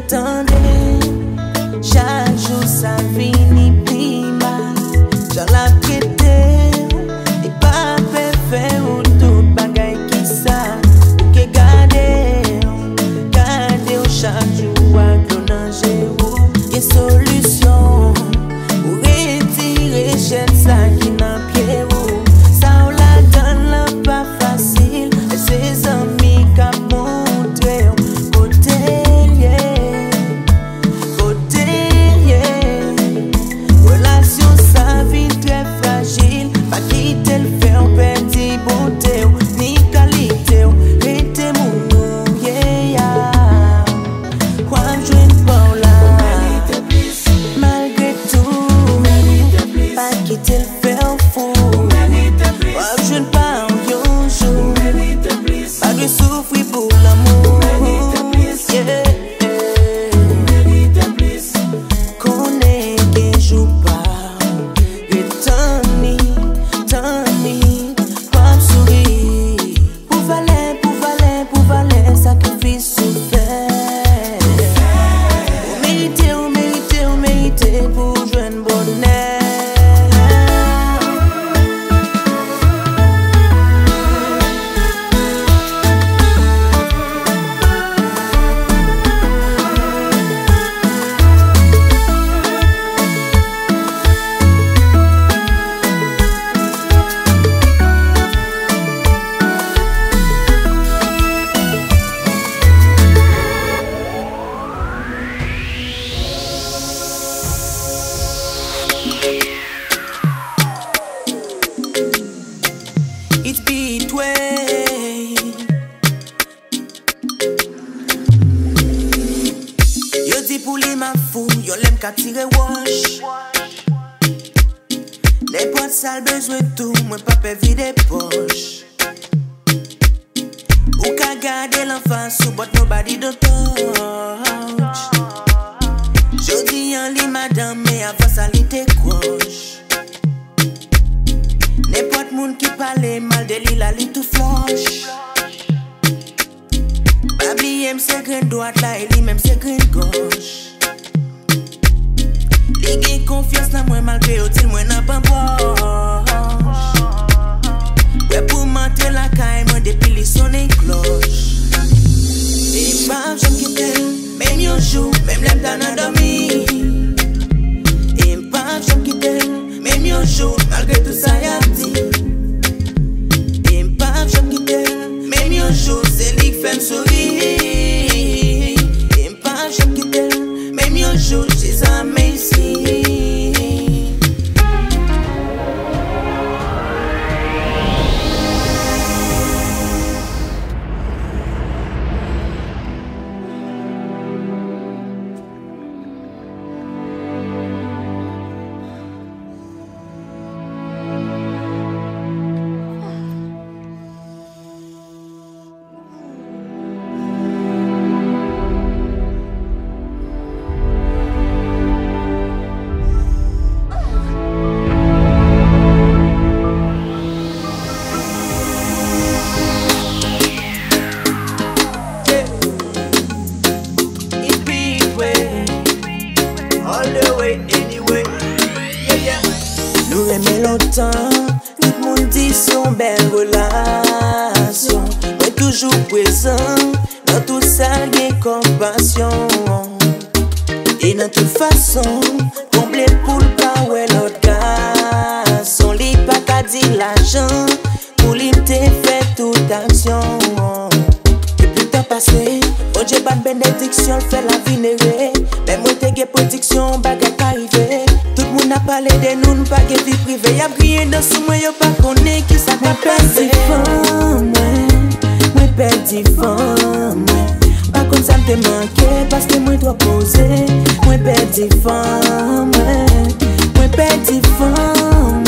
tendez, chaque jour ça finit prima. J'en la prêté, et pas fait ou tout bagaille qui ça. Ou que garder chaque jour à clonanger ou y'a solution. Ou retirer chaîne ça qui n'a pied ou. Ça on la donne là pas facile. Et ses amis qu'a montré côté. Relation ça vie très fragile. Pas quitter le fait on perd des beautés ni qualité. Rete mon yeah. Quoi je ne parle là. Malgré tout, pas quitter le fait au fou. Quoi je ne parle un jour. Pas de souffrir pour l'amour. Yeah. It's Beatway. Yo di pou li ma fou, yo lem ka tire wash. N'importe sale besoin tout, moi pas pe vide poche. Ou ka garder l'enfant sous but nobody don't touch. Jodi an li madame, mais avant ça li te croche. N'importe moun qui parle mal de li la li tout flush. Babi aime ses graines droite là et li même ses graines gauche. Li gen confiance dans moi malgré au-til moi n'a pas poche. Ouais pour monter la caille moi depuis li sonne cloche. Et pas j'aime quitter même yon jour même l'aime dans dormi. Et pas j'aime quitter même yon jour malgré tout ça y'a dit. Et pas j'aime quitter même yon jour c'est lui qui fait me sourire. Et pas j'aime quitter même yon jour she's amazing. Nous aimons longtemps, tout le monde dit son belle relation. Mais toujours présent, dans tout ça, il y a compassion. Et dans toute façon, combler pour le pas ouais l'autre garçon. Li pas qu'à dire l'argent, pour lui te fait toute action. Depuis le temps passé, bon Dieu pas de bénédiction, fait la vénérer. Mais moi t'es gay protection, baguette arrivée. Tout le monde a parlé de nous, pas de vie privée. Y'a crié dans ce moyen, pas connaît qui ça t'a passé. Moi perdu femme, pas comme ça me te manqué, parce que moi dois poser. Moi perdu femme, moi perdu femme,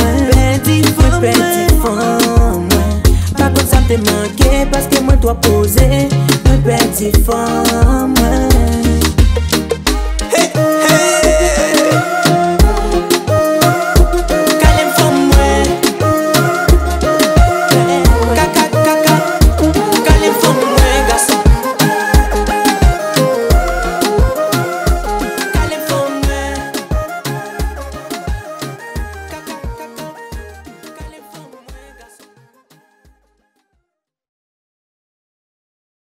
pas comme ça me te manqué, parce que moi dois poser. Moi perdu femme.